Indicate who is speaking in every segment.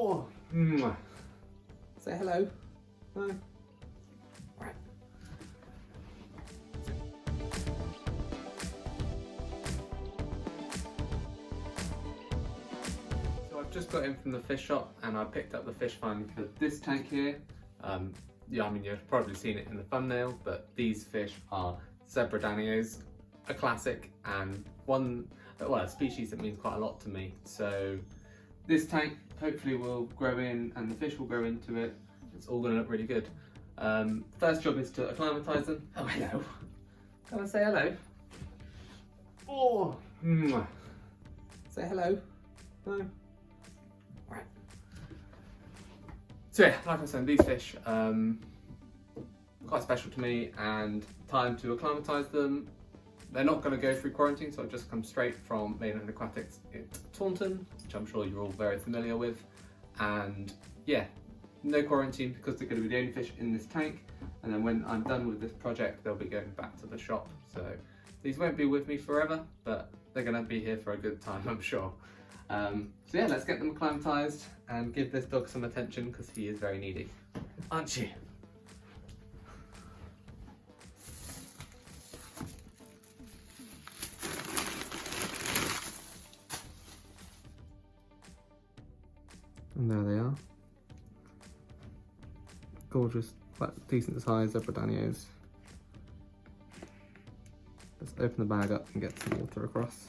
Speaker 1: Oh, mwah. Say hello. No. Right. So I've just got in from the fish shop and I picked up the fish find for this tank here. Yeah, I mean, you've probably seen it in the thumbnail, but these fish are Danios, a classic and one, well, a species that means quite a lot to me. So this tank hopefully will grow in and the fish will grow into it. It's all going to look really good. First job is to acclimatise them. Oh, hello. Can I say hello? Oh, mwah. Say hello. No. Right. So yeah, like I said, these fish quite special to me, and time to acclimatise them. They're not going to go through quarantine, so I've just come straight from Maidenhead Aquatics Taunton, which I'm sure you're all very familiar with. And yeah, no quarantine because they're going to be the only fish in this tank. And then when I'm done with this project, they'll be going back to the shop. So these won't be with me forever, but they're going to be here for a good time, I'm sure. So yeah, let's get them acclimatised and give this dog some attention because he is very needy. Aren't you? And there they are. Gorgeous, quite decent size Danios. Let's open the bag up and get some water across.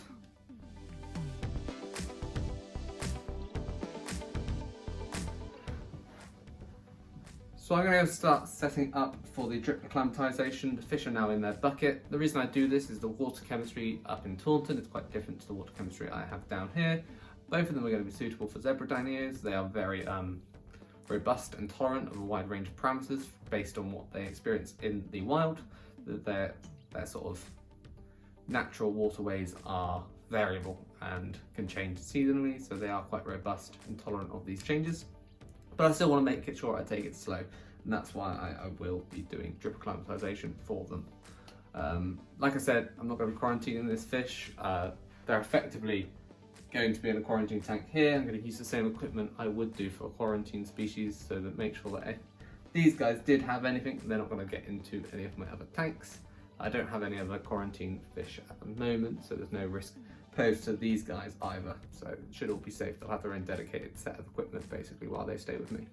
Speaker 1: So I'm going to start setting up for the drip acclimatisation. The fish are now in their bucket. The reason I do this is the water chemistry up in Taunton is quite different to the water chemistry I have down here. Both of them are going to be suitable for Danios. They are very robust and tolerant of a wide range of parameters based on what they experience in the wild. Their sort of natural waterways are variable and can change seasonally, so they are quite robust and tolerant of these changes. But I still want to make it sure I take it slow, and that's why I will be doing drip acclimatisation for them. Like I said, I'm not going to be quarantining this fish. They're effectively going to be in a quarantine tank here. I'm going to use the same equipment I would do for a quarantine species, so that make sure that if these guys did have anything, they're not going to get into any of my other tanks. I don't have any other quarantine fish at the moment, so there's no risk posed to these guys either. So it should all be safe. They'll have their own dedicated set of equipment basically while they stay with me.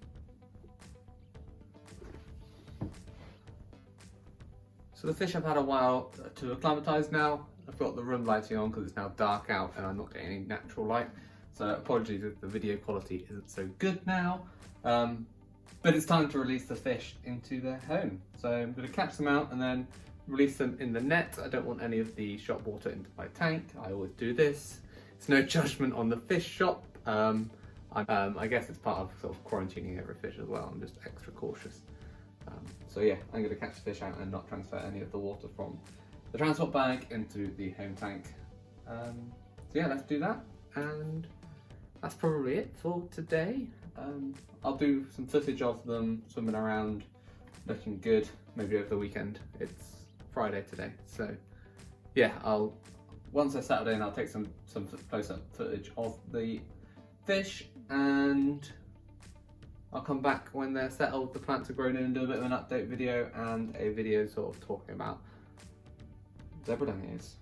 Speaker 1: So the fish have had a while to acclimatise now. I've got the room lighting on because it's now dark out and I'm not getting any natural light. So apologies if the video quality isn't so good now. But it's time to release the fish into their home. So I'm going to catch them out and then release them in the net. I don't want any of the shop water into my tank. I always do this. It's no judgment on the fish shop. I guess it's part of sort of quarantining every fish as well. I'm just extra cautious. So yeah, I'm going to catch the fish out and not transfer any of the water from the transport bag into the home tank. So yeah, let's do that, and that's probably it for today. I'll do some footage of them swimming around, looking good, maybe over the weekend. It's Friday today, so yeah, once they're settled in, I'll take some close-up footage of the fish, and I'll come back when they're settled, the plants are grown in, and do a bit of an update video and a video sort of talking about Danios.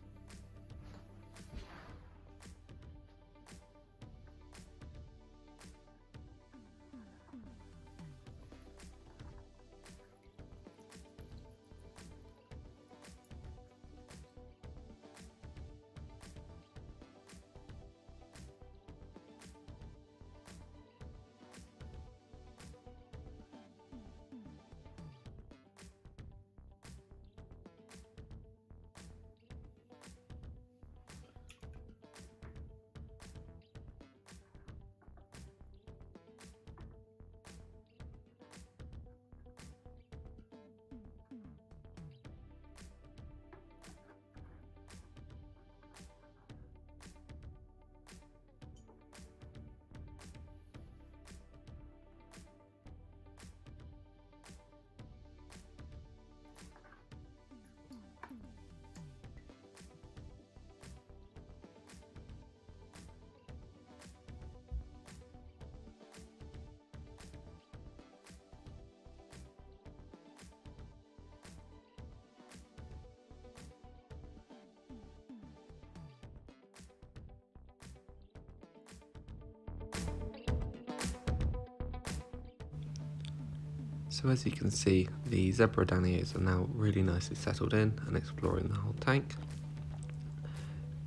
Speaker 2: So as you can see, the zebra danios are now really nicely settled in and exploring the whole tank.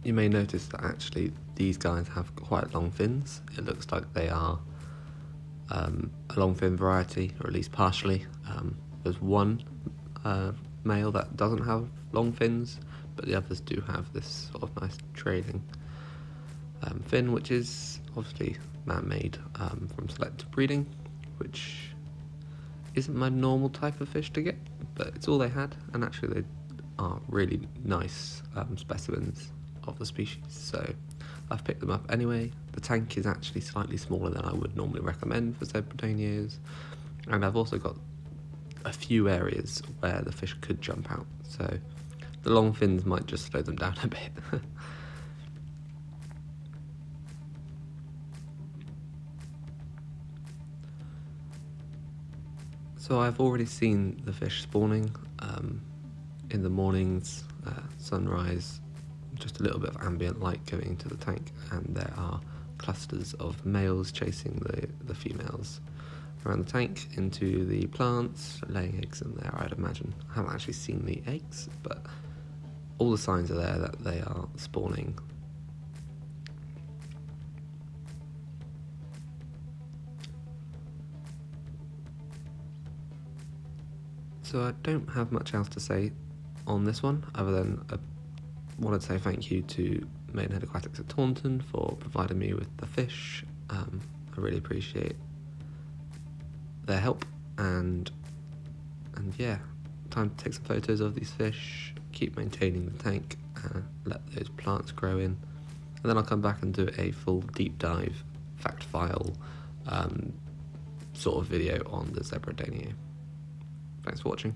Speaker 2: You may notice that actually these guys have quite long fins. It looks like they are a long fin variety, or at least partially. There's one male that doesn't have long fins, but the others do have this sort of nice trailing fin, which is obviously man-made from selective breeding, which isn't my normal type of fish to get, but it's all they had, and actually they are really nice specimens of the species, so I've picked them up anyway. The tank is actually slightly smaller than I would normally recommend for zebra danios, and I've also got a few areas where the fish could jump out, so the long fins might just slow them down a bit. So I've already seen the fish spawning in the mornings, sunrise, just a little bit of ambient light going into the tank, and there are clusters of males chasing the females around the tank into the plants, laying eggs in there, I'd imagine. I haven't actually seen the eggs, but all the signs are there that they are spawning. So I don't have much else to say on this one, other than I wanted to say thank you to Maidenhead Aquatics at Taunton for providing me with the fish. I really appreciate their help, and yeah, time to take some photos of these fish, keep maintaining the tank, let those plants grow in, and then I'll come back and do a full deep dive fact file sort of video on the zebra danio. Thanks for watching.